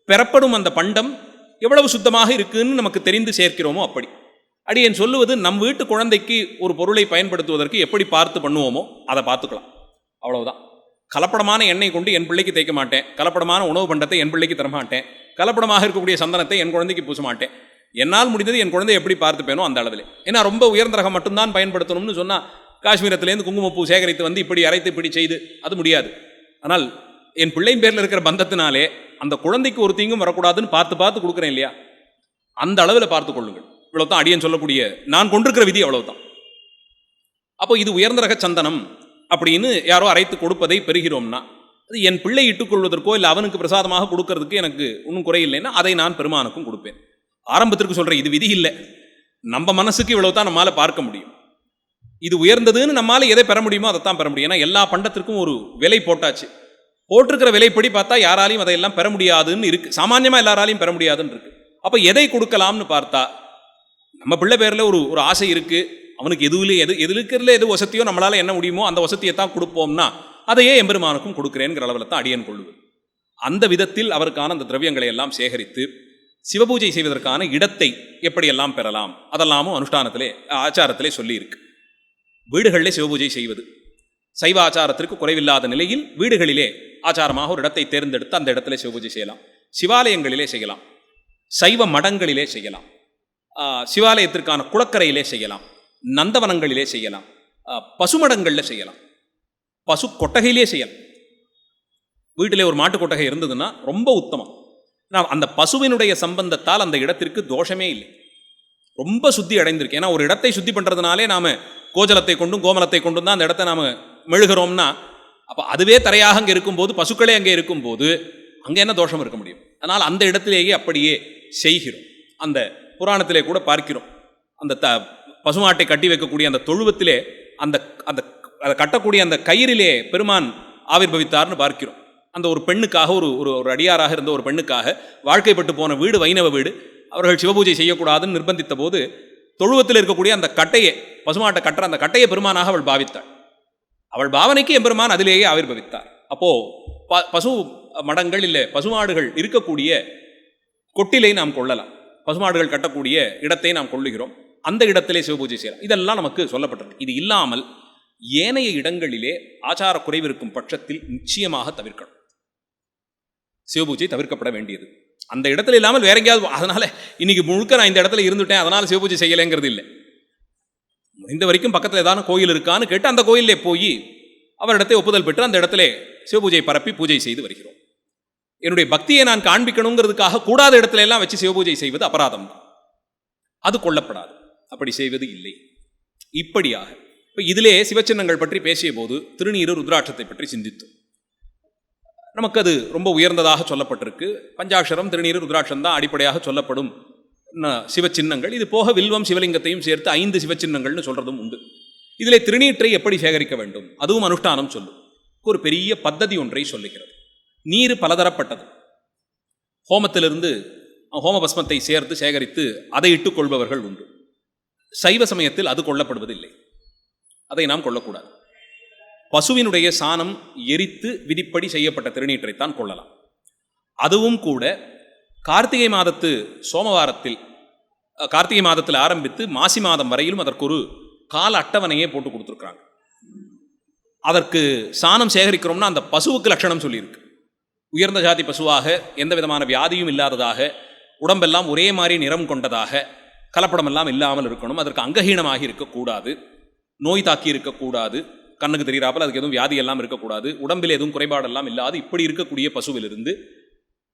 பெறப்படும் அந்த பண்டம் எவ்வளவு சுத்தமாக இருக்குன்னு நமக்கு தெரிந்து சேர்க்கிறோமோ அப்படி. அடியேன் சொல்லுவது, நம் வீட்டு குழந்தைக்கு ஒரு பொருளை பயன்படுத்துவதற்கு எப்படி பார்த்து பண்ணுவோமோ அதை பார்த்துக்கலாம், அவ்வளவுதான். கலப்படமான எண்ணெய் கொண்டு என் பிள்ளைக்கு தேய்க்க மாட்டேன், கலப்படமான உணவு பண்டத்தை என் பிள்ளைக்கு தரமாட்டேன், கலப்படமாக இருக்கக்கூடிய சந்தனத்தை என் குழந்தைக்கு பூச மாட்டேன். என்னால் முடிந்தது என் குழந்தை எப்படி பார்த்துப்பேனோ அந்த அளவில். ஏன்னா ரொம்ப உயர்ந்த ரகம் மட்டும்தான் பயன்படுத்தணும்னு சொன்னால் காஷ்மீரத்திலேருந்து குங்குமப்பூ சேகரித்து வந்து இப்படி அரைத்து இப்படி செய்து அது முடியாது. ஆனால் என் பிள்ளையின் பேரில் இருக்கிற பந்தத்தினாலே அந்த குழந்தைக்கு ஒரு தீங்கும் வரக்கூடாதுன்னு பார்த்து பார்த்து கொடுக்குறேன் இல்லையா, அந்த அளவில் பார்த்து கொள்ளுங்கள். இவ்வளவுதான் அடியேன் சொல்லக்கூடிய நான் கொண்டிருக்கிற விதி, அவ்வளவுதான். அப்போ இது உயர்ந்த ரக சந்தனம் அப்படின்னு யாரோ அரைத்து கொடுப்பதை பெறுகிறோம்னா அது என் பிள்ளை இட்டுக்கொள்வதற்கோ இல்லை அவனுக்கு பிரசாதமாக கொடுக்கறதுக்கு எனக்கு ஒன்றும் குறையில்லைன்னா அதை நான் பெருமானுக்கும் கொடுப்பேன். ஆரம்பத்திற்கு சொல்கிறேன், இது விதி இல்லை, நம்ம மனசுக்கு இவ்வளவு தான் நம்மளால் பார்க்க முடியும். இது உயர்ந்ததுன்னு நம்மளால் எதை பெற முடியுமோ அதை தான் பெற முடியும். ஏன்னா எல்லா பண்டத்திற்கும் ஒரு விலை போட்டாச்சு, போட்டிருக்கிற விலைப்படி பார்த்தா யாராலையும் அதையெல்லாம் பெற முடியாதுன்னு இருக்குது, சாமானியமாக எல்லாராலையும் பெற முடியாதுன்னு இருக்குது. அப்போ எதை கொடுக்கலாம்னு பார்த்தா, நம்ம பிள்ளை பேரில் ஒரு ஆசை இருக்குது, அவனுக்கு எது இருக்கிறதுல எது வசதியோ நம்மளால் என்ன முடியுமோ அந்த வசதியை தான் கொடுப்போம்னா அதையே எம்பெருமானுக்கும் கொடுக்குறேங்கிற அளவில் தான் அடியன் கொள்ளுவது. அந்த விதத்தில் அவருக்கான அந்த திரவியங்களை எல்லாம் சேகரித்து சிவபூஜை செய்வதற்கான இடத்தை எப்படியெல்லாம் பெறலாம் அதெல்லாமும் அனுஷ்டானத்திலே ஆச்சாரத்திலே சொல்லியிருக்கு. வீடுகளிலே சிவபூஜை செய்வது சைவ ஆச்சாரத்திற்கு குறைவில்லாத நிலையில் வீடுகளிலே ஆச்சாரமாக ஒரு இடத்தை தேர்ந்தெடுத்து அந்த இடத்திலே சிவபூஜை செய்யலாம். சிவாலயங்களிலே செய்யலாம், சைவ மடங்களிலே செய்யலாம், சிவாலயத்திற்கான குளக்கரையிலே செய்யலாம், நந்தவனங்களிலே செய்யலாம், பசுமடங்களில் செய்யலாம், பசு கொட்டகையிலே செய்யலாம். வீட்டிலே ஒரு மாட்டு கொட்டகை இருந்ததுன்னா ரொம்ப உத்தமம். அந்த பசுவினுடைய சம்பந்தத்தால் அந்த இடத்திற்கு தோஷமே இல்லை, ரொம்ப சுத்தி அடைந்திருக்கு. ஏன்னா ஒரு இடத்தை சுத்தி பண்ணுறதுனாலே நாம் கோஜலத்தை கொண்டும் கோமலத்தை கொண்டும் தான் அந்த இடத்தை நாம் மெழுகிறோம்னா, அப்போ அதுவே தரையாக அங்கே இருக்கும்போது, பசுக்களே அங்கே இருக்கும்போது அங்கே என்ன தோஷம் இருக்க முடியும்? அதனால் அந்த இடத்திலேயே அப்படியே செய்கிறோம். அந்த புராணத்திலே கூட பார்க்கிறோம், அந்த பசுமாட்டை கட்டி வைக்கக்கூடிய அந்த தொழுவத்திலே அந்த அந்த அதை கட்டக்கூடிய அந்த கயிறிலே பெருமான் ஆவிர்பவித்தார்னு பார்க்கிறோம். அந்த ஒரு பெண்ணுக்காக ஒரு அடியாராக இருந்த ஒரு பெண்ணுக்காக வாழ்க்கைப்பட்டு போன வீடு வைணவ வீடு, அவர்கள் சிவபூஜை செய்யக்கூடாதுன்னு நிர்பந்தித்த போது தொழுவத்தில் இருக்கக்கூடிய அந்த கட்டையை, பசுமாட்டை கட்டுற அந்த கட்டையை பெருமானாக அவள் பாவித்தாள். அவள் பாவனைக்கு எம்பெருமான் அதிலேயே ஆவிர்பவித்தார். அப்போது பசு மடங்கள் இல்லை பசுமாடுகள் இருக்கக்கூடிய கொட்டிலை நாம் கொள்ளலாம், பசுமாடுகள் கட்டக்கூடிய இடத்தை நாம் கொள்ளுகிறோம், அந்த இடத்திலே சிவபூஜை செய்யலாம். இதெல்லாம் நமக்கு சொல்லப்பட்டிருக்கு. இது இல்லாமல் ஏனைய இடங்களிலே ஆச்சார குறைவு இருக்கும் பட்சத்தில் நிச்சயமாக தவிர்க்கணும். சிவபூஜை தவிர்க்கப்பட வேண்டியது அந்த இடத்துல இல்லாமல் வேற எங்கேயாவது. அதனால இன்னைக்கு முழுக்க நான் இந்த இடத்துல இருந்துட்டேன் அதனால சிவபூஜை செய்யலைங்கிறது இல்லை. இந்த வரைக்கும் பக்கத்தில் ஏதாவது கோயில் இருக்கான்னு கேட்டு அந்த கோயிலே போய் அவரிடத்தை ஒப்புதல் பெற்று அந்த இடத்துல சிவபூஜை பரப்பி பூஜை செய்து வருகிறோம். என்னுடைய பக்தியை நான் காண்பிக்கணுங்கிறதுக்காக கூடாத இடத்துல எல்லாம் வச்சு சிவபூஜை செய்வது அபராதம் தான், அது கொள்ளப்படாது. அப்படி செய்வது இல்லை. இப்படியாக இப்போ இதிலே சிவச்சின்னங்கள் பற்றி பேசிய போது திருநீறு ருத்ராட்சத்தை பற்றி சிந்தித்தோம். நமக்கு அது ரொம்ப உயர்ந்ததாக சொல்லப்பட்டிருக்கு. பஞ்சாட்சரம் திருநீறு ருத்ராட்சம் தான் அடிப்படையாக சொல்லப்படும் சிவச்சின்னங்கள். இது போக வில்வம் சிவலிங்கத்தையும் சேர்த்து 5 சிவச்சின்னங்கள்னு சொல்றதும் உண்டு. இதில் திருநீற்றை எப்படி சேகரிக்க வேண்டும் அதுவும் அனுஷ்டானம் சொல்லும். ஒரு பெரிய பத்ததி ஒன்றை சொல்லுகிறது. நீர் பலதரப்பட்டது. ஹோமத்திலிருந்து ஹோமபஸ்மத்தை சேர்த்து சேகரித்து அதை இட்டுக் கொள்பவர்கள் உண்டு. சைவ சமயத்தில் அது கொள்ளப்படுவதில்லை. அதை நாம் கொள்ளக்கூடாது. பசுவினுடைய சாணம் எரித்து விதிப்படி செய்யப்பட்ட திருநீற்றைத்தான் கொள்ளலாம். அதுவும் கூட கார்த்திகை மாதத்து சோமவாரத்தில், கார்த்திகை மாதத்தில் ஆரம்பித்து மாசி மாதம் வரையிலும் அதற்கு ஒரு கால அட்டவணையே போட்டு கொடுத்துருக்குறாங்க. அதற்கு சாணம் சேகரிக்கிறோம்னா அந்த பசுவுக்கு லட்சணம் சொல்லியிருக்கு. உயர்ந்த ஜாதி பசுவாக, எந்த விதமான வியாதியும் இல்லாததாக, உடம்பெல்லாம் ஒரே மாதிரி நிறம் கொண்டதாக, கலப்படமெல்லாம் இல்லாமல் இருக்கணும், அதற்கு அங்கஹீனமாகி இருக்கக்கூடாது, நோய் தாக்கி இருக்கக்கூடாது, கண்ணுக்கு தெரிகிறாப்பில் அதுக்கு எதுவும் வியாதி எல்லாம் இருக்கக்கூடாது, உடம்பில் எதுவும் குறைபாடெல்லாம் இல்லாது இப்படி இருக்கக்கூடிய பசுவிலிருந்து,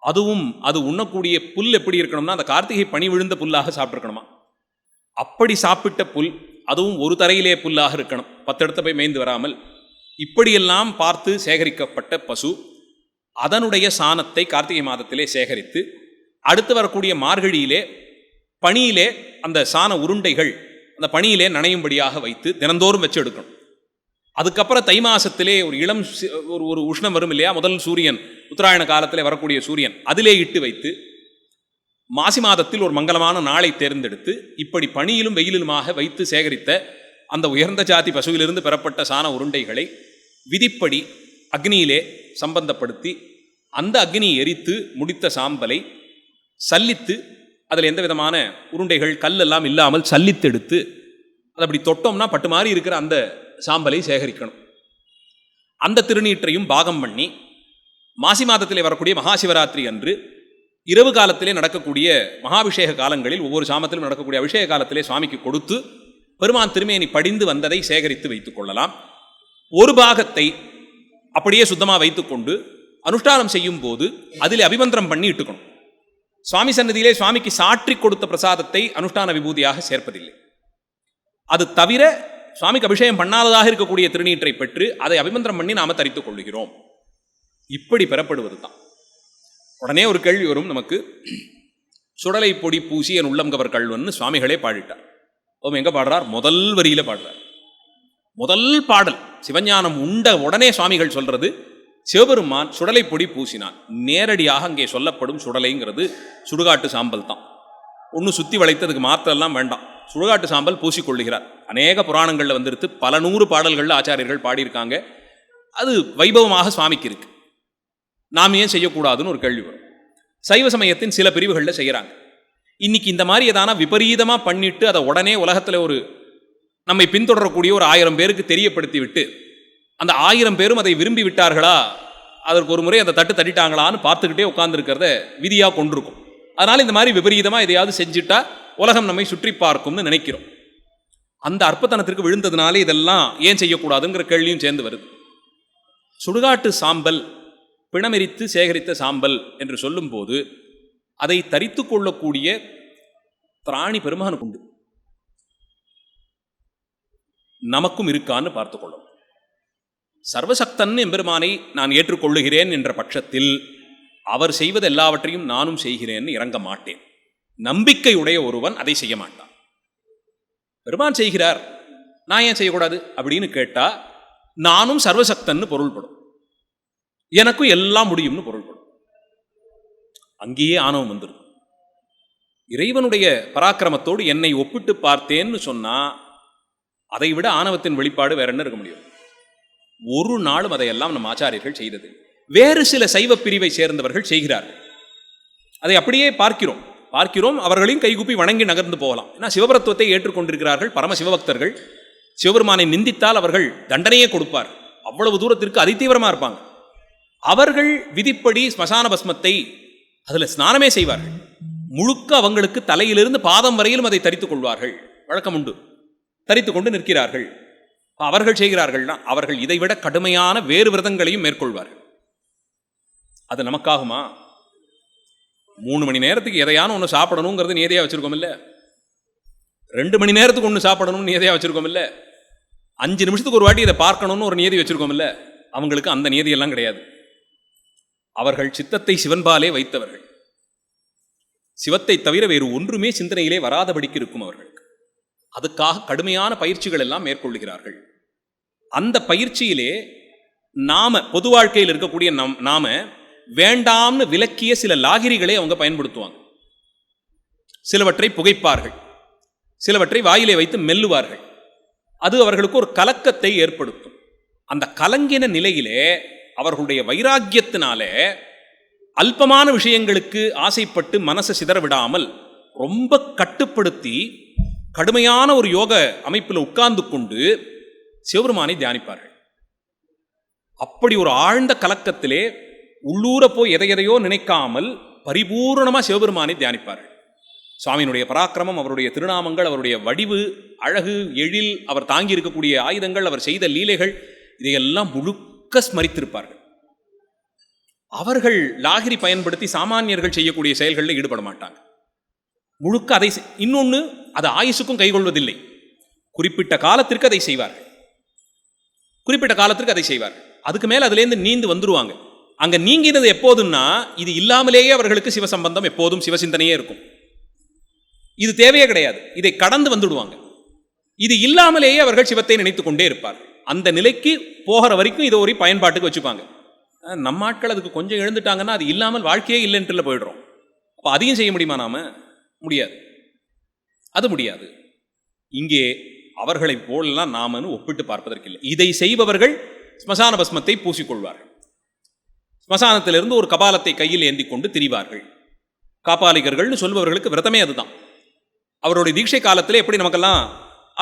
அதுவும் அது உண்ணக்கூடிய புல் எப்படி இருக்கணும்னா அந்த கார்த்திகை பனி விழுந்த புல்லாக சாப்பிட்ருக்கணுமா. அப்படி சாப்பிட்ட புல், அதுவும் ஒரு தரையிலே புல்லாக இருக்கணும், 10 இடத்த போய் மேய்ந்து வராமல். இப்படியெல்லாம் பார்த்து சேகரிக்கப்பட்ட பசு, அதனுடைய சாணத்தை கார்த்திகை மாதத்திலே சேகரித்து அடுத்து வரக்கூடிய மார்கழியிலே பனியிலே அந்த சாண உருண்டைகள் அந்த பனியிலே நனையும்படியாக வைத்து தினந்தோறும் வச்சு எடுக்கணும். அதுக்கப்புறம் தை மாசத்திலே ஒரு இளம் ஒரு உஷ்ணம் வரும் இல்லையா, முதல் சூரியன் உத்தராயண காலத்திலே வரக்கூடிய சூரியன், அதிலே இட்டு வைத்து மாசி மாதத்தில் ஒரு மங்களமான நாளை தேர்ந்தெடுத்து இப்படி பனியிலும் வெயிலுமாக வைத்து சேகரித்த அந்த உயர்ந்த ஜாதி பசுவிலிருந்து பெறப்பட்ட சாண உருண்டைகளை விதிப்படி அக்னியிலே சம்பந்தப்படுத்தி அந்த அக்னியை எரித்து முடித்த சாம்பலை சல்லித்து, அதில் எந்த விதமான உருண்டைகள் கல்லெல்லாம் இல்லாமல் சல்லித்தெடுத்து அதை அப்படி தொட்டோம்னா பட்டு மாதிரி இருக்கிற அந்த சாம்பலை சேகரிக்கணும். அந்த திருநீற்றையும் பாகம் பண்ணி மாசி மாதத்திலே வரக்கூடிய மகாசிவராத்திரி அன்று இரவு காலத்திலே நடக்கக்கூடிய மகாபிஷேக காலங்களில், ஒவ்வொரு சாமத்திலும் நடக்கக்கூடிய அபிஷேக காலத்திலே சுவாமிக்கு கொடுத்து பெருமான் திருமேனி படிந்து வந்ததை சேகரித்து வைத்துக் கொள்ளலாம். ஒரு பாகத்தை அப்படியே சுத்தமாக வைத்துக்கொண்டு அனுஷ்டானம் செய்யும் போது அதில் அபிமந்திரம் பண்ணி இட்டுக்கணும். சுவாமி சன்னதியிலே சுவாமிக்கு சாற்றி கொடுத்த பிரசாதத்தை அனுஷ்டான விபூதியாக சேர்ப்பதில்லை. அது தவிர சுவாமிக்கு அபிஷேகம் பண்ணாததாக இருக்கக்கூடிய திருநீற்றை பெற்று அதை அபிமந்திரம் பண்ணி நாம தரித்துக் கொள்ளுகிறோம். இப்படி பெறப்படுவது தான். உடனே ஒரு கேள்வி வரும் நமக்கு, சுடலை பொடி பூசி என் உள்ளம்கவர் கல்வன்னு சுவாமிகளே பாடிட்டார். அவன் எங்க பாடுறார்? முதல் வரியில பாடுறார். முதல் பாடல் சிவஞானம் உண்ட உடனே சுவாமிகள் சொல்றது, சிவபெருமான் சுடலை பொடி பூசினான். நேரடியாக அங்கே சொல்லப்படும் சுடலைங்கிறது சுடுகாட்டு சாம்பல் தான். ஒன்று சுற்றி வளைத்ததுக்கு மாத்திரெல்லாம் வேண்டாம், சுடுகாட்டு சாம்பல் பூசிக்கொள்ளுகிறார். அநேக புராணங்களில் வந்துருத்து, பல 100 பாடல்களில் ஆச்சாரியர்கள் பாடியிருக்காங்க. அது வைபவமாக சுவாமிக்கு இருக்கு. நாம் ஏன் செய்யக்கூடாதுன்னு ஒரு கேள்வி வரும். சைவ சமயத்தின் சில பிரிவுகளில் செய்கிறாங்க. இன்னைக்கு இந்த மாதிரி எதானா விபரீதமாக பண்ணிட்டு அதை உடனே உலகத்தில் ஒரு நம்மை பின்தொடரக்கூடிய ஒரு 1000 பேருக்கு தெரியப்படுத்தி விட்டு, அந்த 1000 பேரும் அதை விரும்பி விட்டார்களா, அதற்கு ஒரு முறை அந்த தட்டு தட்டிட்டாங்களான்னு பார்த்துக்கிட்டே உட்கார்ந்துருக்கிறத விதியாக கொண்டிருக்கும். அதனால் இந்த மாதிரி விபரீதமாக எதையாவது செஞ்சுட்டா உலகம் நம்மை சுற்றி பார்க்கும்னு நினைக்கிறோம். அந்த அற்பத்தனத்திற்கு விழுந்ததுனாலே இதெல்லாம் ஏன் செய்யக்கூடாதுங்கிற கேள்வியும் சேர்ந்து வருது. சுடுகாட்டு சாம்பல், பிணமெரித்து சேகரித்த சாம்பல் என்று சொல்லும்போது அதை தரித்து கொள்ளக்கூடிய பிராணி பெருமானுக்கு உண்டு, நமக்கும் இருக்கான்னு பார்த்து கொள்ளும். சர்வசக்தன் எம்பெருமானை நான் ஏற்றுக்கொள்ளுகிறேன் என்ற பட்சத்தில் அவர் செய்வது எல்லாவற்றையும் நானும் செய்கிறேன் இறங்க மாட்டேன். நம்பிக்கை உடைய ஒருவன் அதை செய்ய மாட்டான். பெருமான் செய்கிறார், நான் ஏன் செய்யக்கூடாது அப்படின்னு கேட்டா நானும் சர்வசக்தன்னு பொருள்படும், எனக்கும் எல்லாம் முடியும்னு பொருள்படும். அங்கேயே ஆணவம் வந்துடும். இறைவனுடைய பராக்கிரமத்தோடு என்னை ஒப்பிட்டு பார்த்தேன்னு சொன்னா அதை விட ஆணவத்தின் வெளிப்பாடு வேற என்ன இருக்க முடியும்? ஒரு நாளும் அதையெல்லாம் நம் ஆச்சாரியர்கள் செய்தது. வேறு சில சைவ பிரிவை சேர்ந்தவர்கள் செய்கிறார்கள், அதை அப்படியே பார்க்கிறோம். அவர்களையும் கைகூப்பி வணங்கி நகர்ந்து போகலாம். ஏன்னா சிவபரத்துவத்தை ஏற்றுக்கொண்டிருக்கிறார்கள், பரம சிவபக்தர்கள். சிவபெருமானை நிந்தித்தால் அவர்கள் தண்டனையே கொடுப்பார், அவ்வளவு தூரத்திற்கு அதிதீவிரமாக இருப்பாங்க. அவர்கள் விதிப்படி ஸ்மசான பஸ்மத்தை அதில் ஸ்நானமே செய்வார்கள். முழுக்க அவங்களுக்கு தலையிலிருந்து பாதம் வரையிலும் அதை தரித்துக் கொள்வார்கள், வழக்கம் உண்டு. தரித்து கொண்டு நிற்கிறார்கள். அவர்கள் செய்கிறார்கள்னா அவர்கள் இதைவிட கடுமையான வேறு விரதங்களையும் மேற்கொள்வார்கள். அது நமக்காகுமா? 3 மணி நேரத்துக்கு எதையான ஒன்று சாப்பிடணுங்கிறது நியதியாக வச்சிருக்கோம் இல்லை? 2 மணி நேரத்துக்கு ஒன்று சாப்பிடணும்னு நியதியாக வச்சிருக்கோம் இல்லை? 5 நிமிஷத்துக்கு ஒரு வாட்டி இதை பார்க்கணும்னு ஒரு நியதி வச்சிருக்கோம் இல்லை? அவங்களுக்கு அந்த நியதியெல்லாம் கிடையாது. அவர்கள் சித்தத்தை சிவன்பாலே வைத்தவர்கள். சிவத்தை தவிர வேறு ஒன்றுமே சிந்தனையிலே வராதபடிக்கு இருக்கும் அவர்களுக்கு. அதுக்காக கடுமையான பயிற்சிகள் எல்லாம் மேற்கொள்ளுகிறார்கள். அந்த பயிற்சியிலே நாம பொது வாழ்க்கையில் இருக்கக்கூடிய நாம வேண்டாம்னு விலக்கிய சில லாகிரிகளை அவங்க பயன்படுத்துவாங்க. சிலவற்றை புகைப்பார்கள். சிலவற்றை வாயிலே வைத்து மெல்லுவார்கள். அது அவர்களுக்கு ஒரு கலக்கத்தை ஏற்படுத்தும். அந்த கலங்கின நிலையிலே அவர்களுடைய வைராக்கியத்தினாலே அல்பமான விஷயங்களுக்கு ஆசைப்பட்டு மனசை சிதற விடாமல் ரொம்ப கட்டுப்படுத்தி கடுமையான ஒரு யோக அமைப்பில் உட்கார்ந்து கொண்டு சிவபெருமானை தியானிப்பார்கள். அப்படி ஒரு ஆழ்ந்த கலக்கத்திலே உள்ளூர போய் எதையோ நினைக்காமல் பரிபூர்ணமாக சிவபெருமானை தியானிப்பார்கள். சுவாமியினுடைய பராக்கிரமம், அவருடைய திருநாமங்கள், அவருடைய வடிவு, அழகு, எழில், அவர் தாங்கி இருக்கக்கூடிய ஆயுதங்கள், அவர் செய்த லீலைகள், இதையெல்லாம் முழுக்க ஸ்மரித்திருப்பார்கள். அவர்கள் லாகிரி பயன்படுத்தி சாமானியர்கள் செய்யக்கூடிய செயல்களில் ஈடுபட மாட்டாங்க. முழுக்க அதை இன்னொன்று, அது ஆயுசுக்கும் கைகொள்வதில்லை. குறிப்பிட்ட காலத்திற்கு அதை செய்வார்கள். குறிப்பிட்ட காலத்திற்கு அதை செய்வார்கள். அதுக்கு மேலே அதுலேருந்து நீந்து வந்துடுவாங்க. அங்கே நீங்கினது எப்போதுன்னா, இது இல்லாமலேயே அவர்களுக்கு சிவசம்பந்தம் எப்போதும் சிவசிந்தனையே இருக்கும். இது தேவையே கிடையாது. இதை கடந்து வந்துடுவாங்க. இது இல்லாமலேயே அவர்கள் சிவத்தை நினைத்து கொண்டே இருப்பார்கள். அந்த நிலைக்கு போகிற வரைக்கும் இதை ஒரு பயன்பாட்டுக்கு வச்சுப்பாங்க. நம்ம ஆட்கள் அதுக்கு கொஞ்சம் எழுந்துட்டாங்கன்னா அது இல்லாமல் வாழ்க்கையே இல்லைன்ட்டுல போயிடுறோம். அப்போ அதையும் செய்ய முடியுமா? நாம முடியாது. அது முடியாது. இங்கே அவர்களை போலெல்லாம் நாமன்னு ஒப்பிட்டு பார்ப்பதற்கில்லை. இதை செய்பவர்கள் ஸ்மசான பஸ்மத்தை பூசிக்கொள்வார்கள். ஸ்மசானத்திலிருந்து ஒரு கபாலத்தை கையில் ஏந்தி கொண்டு திரிவார்கள். காப்பாளிகர்கள்னு சொல்பவர்களுக்கு விரதமே அதுதான். அவருடைய தீட்சை காலத்தில் எப்படி நமக்கெல்லாம்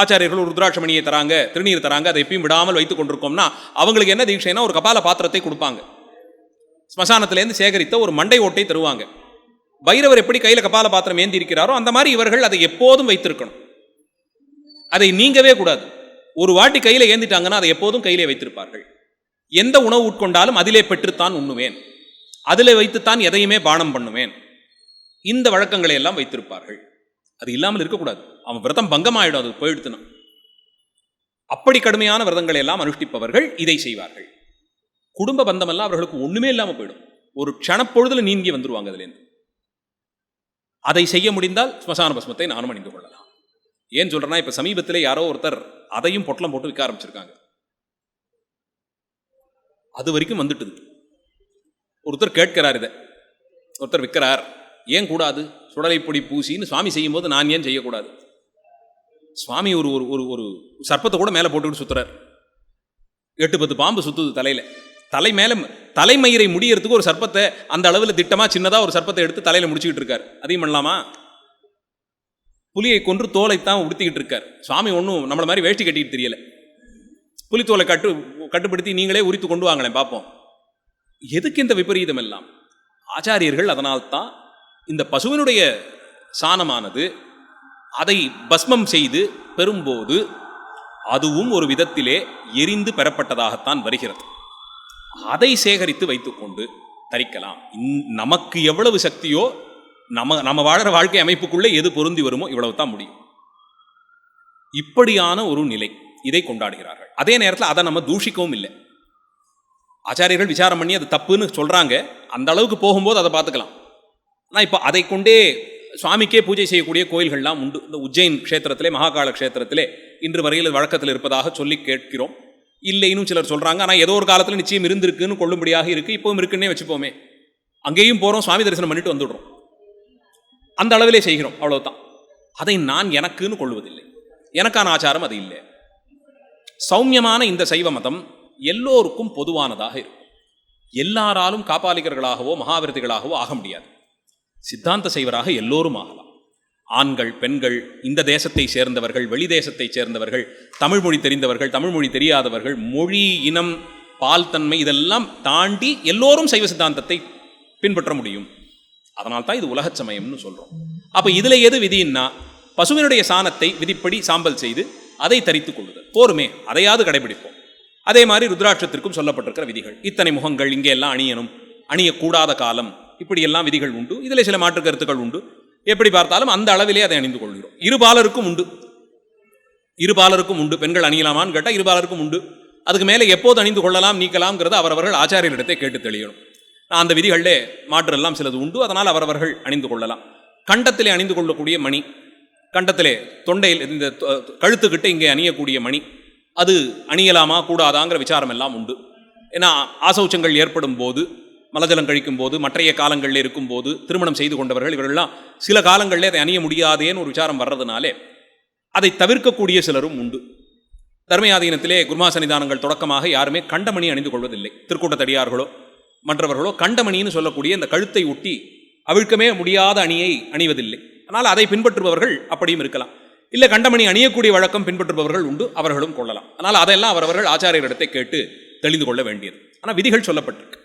ஆச்சாரியர்கள் ஒரு ருத்ராட்சமணியை தராங்க, திருநீர் தராங்க, அதை எப்பயும் விடாமல் வைத்துக் கொண்டிருக்கோம்னா, அவங்களுக்கு என்ன தீட்சைனா ஒரு கபால பாத்திரத்தை கொடுப்பாங்க. ஸ்மசானத்திலேருந்து சேகரித்த ஒரு மண்டை ஓட்டை தருவாங்க. பைரவர் எப்படி கையில் கபால பாத்திரம் ஏந்தி இருக்கிறாரோ அந்த மாதிரி இவர்கள் அதை எப்போதும் வைத்திருக்கணும். அதை நீங்கவே கூடாது. ஒரு வாட்டி கையில் ஏந்திட்டாங்கன்னா அதை எப்போதும் கையிலே வைத்திருப்பார்கள். எந்த உணவு உட்கொண்டாலும் அதிலே பெற்றுத்தான் உண்ணுவேன், அதிலே வைத்துத்தான் எதையுமே பானம் பண்ணுவேன், இந்த வழக்கங்களை எல்லாம் வைத்திருப்பார்கள். அது இல்லாமல் இருக்கக்கூடாது. அவன் விரதம் பங்கமாயிடும், அது போயிடுத்துனா. அப்படி கடுமையான விரதங்களை எல்லாம் அனுஷ்டிப்பவர்கள் இதை செய்வார்கள். குடும்ப பந்தமெல்லாம் அவர்களுக்கு ஒண்ணுமே இல்லாமல் போயிடும். ஒரு க்ஷணப்பொழுதுல நீங்கி வந்துருவாங்க அதுலேருந்து. அதை செய்ய முடிந்தால் ஸ்மசான பஸ்மத்தை நானும் அணிந்து கொள்ளலாம். ஏன் சொல்றேன்னா, இப்ப சமீபத்திலே யாரோ ஒருத்தர் அதையும் பொட்டலம் போட்டு விற்க ஆரம்பிச்சிருக்காங்க. அது வரைக்கும் வந்துட்டுது. ஒருத்தர் கேட்கிறார், இதை ஒருத்தர் விற்கிறார், ஏன் கூடாது? சுடலை பொடி பூசின்னு சுவாமி செய்யும் போது நான் ஏன் செய்யக்கூடாது? சுவாமி ஒரு ஒரு ஒரு சர்ப்பத்தை கூட மேலே போட்டுக்கிட்டு சுத்துறார். 8-10 பாம்பு சுத்துது தலையில. தலை மேல தலைமயிரை முடியறதுக்கு ஒரு சர்ப்பத்தை அந்த அளவில் திட்டமா சின்னதா ஒரு சர்ப்பத்தை எடுத்து தலையில முடிச்சுக்கிட்டு இருக்காரு. அதையும் பண்ணலாமா? புலியை கொன்று தோலைத்தான் உடுத்திக்கிட்டு இருக்கார். சுவாமி ஒன்றும் நம்மள மாதிரி வேஷ்டி கட்டிட்டு தெரியல. புலித்தோலை கட்டுப்படுத்தி நீங்களே உரித்து கொண்டு வாங்களேன் பார்ப்போம். எதுக்கு இந்த விபரீதம் எல்லாம்? ஆச்சாரியர்கள் அதனால்தான் இந்த பசுவினுடைய சாணமானது அதை பஸ்மம் செய்து பெறும்போது அதுவும் ஒரு விதத்திலே எரிந்து பெறப்பட்டதாகத்தான் வருகிறது. அதை சேகரித்து வைத்துக்கொண்டு தரிக்கலாம். நமக்கு எவ்வளவு சக்தியோ, நம்ம வாழற வாழ்க்கை அமைப்புக்குள்ளே எது பொருந்தி வருமோ இவ்வளவு தான் முடியும். இப்படியான ஒரு நிலை இதை கொண்டாடுகிறார்கள். அதே நேரத்தில் அதை நம்ம தூஷிக்கவும் இல்லை. ஆச்சாரியர்கள் விசாரம் பண்ணி அது தப்புன்னு சொல்றாங்க. அந்த அளவுக்கு போகும்போது அதை பார்த்துக்கலாம். ஆனால் இப்போ அதை கொண்டே சுவாமிக்கே பூஜை செய்யக்கூடிய கோயில்கள்லாம் உண்டு. இந்த உஜ்ஜைன் க்ஷேத்திரத்திலே, மகாகால க்ஷேத்திரத்திலே இன்று வரையில் வழக்கத்தில் இருப்பதாக சொல்லி கேட்கிறோம். இல்லை, இன்னும் சிலர் சொல்றாங்க. ஆனால் ஏதோ ஒரு காலத்தில் நிச்சயம் இருந்திருக்குன்னு கொள்ளும்படியாக இருக்கு, இப்பவும் இருக்குன்னே வச்சுப்போமே. அங்கேயும் போறோம், சுவாமி தரிசனம் பண்ணிட்டு வந்துடுறோம். அந்த அளவிலே செய்கிறோம், அவ்வளவுதான். அதை நான் எனக்குன்னு கொள்வதில்லை. எனக்கான ஆச்சாரம் அது இல்லை. சௌமியமான இந்த சைவ மதம் எல்லோருக்கும் பொதுவானதாக இருக்கும். எல்லாராலும் காப்பாளிகர்களாகவோ மகாவிரதிகளாகவோ ஆக முடியாது. சித்தாந்த சைவராக எல்லோரும் ஆகலாம். ஆண்கள், பெண்கள், இந்த தேசத்தை சேர்ந்தவர்கள், வெளி தேசத்தை சேர்ந்தவர்கள், தமிழ் மொழி தெரிந்தவர்கள், தமிழ் மொழி தெரியாதவர்கள், மொழி, இனம், பால் தன்மை இதெல்லாம் தாண்டி எல்லோரும் சைவ சித்தாந்தத்தை பின்பற்ற முடியும். அதனால் தான் இது உலக சமயம்னு சொல்றோம். அப்ப இதுல எது விதின்னா, பசுவினுடைய சாணத்தை விதிப்படி சாம்பல் செய்து அதை தரித்துக் கொள்ளுதல் போருமே, அதையாவது கடைபிடிப்போம். அதே மாதிரி ருத்ராட்சத்திற்கும் சொல்லப்பட்டிருக்கிற விதிகள், இத்தனை முகங்கள் இங்கே எல்லாம் அணியணும், அணியக்கூடாத காலம், இப்படியெல்லாம் விதிகள் உண்டு. இதில் சில மாற்று கருத்துக்கள் உண்டு. எப்படி பார்த்தாலும் அந்த அளவிலே அதை அணிந்து கொள்கிறோம். இருபாலருக்கும் உண்டு, இருபாலருக்கும் உண்டு. பெண்கள் அணியலாமான்னு கேட்டால் இருபாலருக்கும் உண்டு. அதுக்கு மேலே எப்போது அணிந்து கொள்ளலாம், நீக்கலாம்ங்கிறத அவரவர்கள் ஆச்சாரியரிடத்தை கேட்டு தெளியணும். அந்த விதிகளிலே மாற்று எல்லாம் சிலது உண்டு. அதனால் அவரவர்கள் அணிந்து கொள்ளலாம். கண்டத்திலே அணிந்து கொள்ளக்கூடிய மணி, கண்டத்திலே தொண்டையில் இந்த கழுத்துக்கிட்ட இங்கே அணியக்கூடிய மணி, அது அணியலாமா கூடாதாங்கிற விசாரம் எல்லாம் உண்டு. ஏன்னா ஆசௌச்சங்கள் ஏற்படும் போது, மலஜலம் கழிக்கும் போது, மற்றைய காலங்களில் இருக்கும்போது, திருமணம் செய்து கொண்டவர்கள் இவர்கள்லாம் சில காலங்களில் அதை அணிய முடியாதேன்னு ஒரு விசாரம் வர்றதுனாலே அதை தவிர்க்கக்கூடிய சிலரும் உண்டு. தர்மயாதீனத்திலே குருமா சன்னிதானங்கள் தொடக்கமாக யாருமே கண்டமணி அணிந்து கொள்வதில்லை. திருக்கூட்டத்தடியார்களோ மற்றவர்களோ கண்டமணின்னு சொல்லக்கூடிய இந்த கழுத்தை ஒட்டி அவிழ்க்கமே முடியாத அணியை அணிவதில்லை. ஆனால் அதை பின்பற்றுபவர்கள் அப்படியும் இருக்கலாம். இல்லை, கண்டமணி அணியக்கூடிய வழக்கம் பின்பற்றுபவர்கள் உண்டு, அவர்களும் கொள்ளலாம். ஆனால் அதெல்லாம் அவரவர்கள் ஆச்சாரியரிடத்தை கேட்டு தெளிந்து கொள்ள வேண்டியது. ஆனால் விதிகள் சொல்லப்பட்டிருக்கு.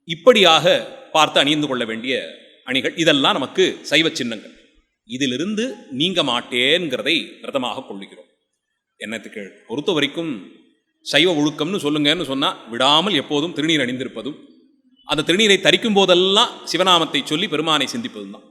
இப்படியாக பார்த்து அணிந்து கொள்ள வேண்டிய அணிகள் இதெல்லாம் நமக்கு சைவ சின்னங்கள். இதிலிருந்து நீங்க மாட்டேங்கிறதை விரதமாக கொள்ளுகிறோம். என்னத்துக்கு பொறுத்த வரைக்கும் சைவ ஒழுக்கம்னு சொல்லுங்கன்னு சொன்னால் விடாமல் எப்போதும் திருநீர் அணிந்திருப்பதும், அந்த திருநீரை தரிக்கும் போதெல்லாம் சிவநாமத்தை சொல்லி பெருமானை சிந்திப்பதும் தான்.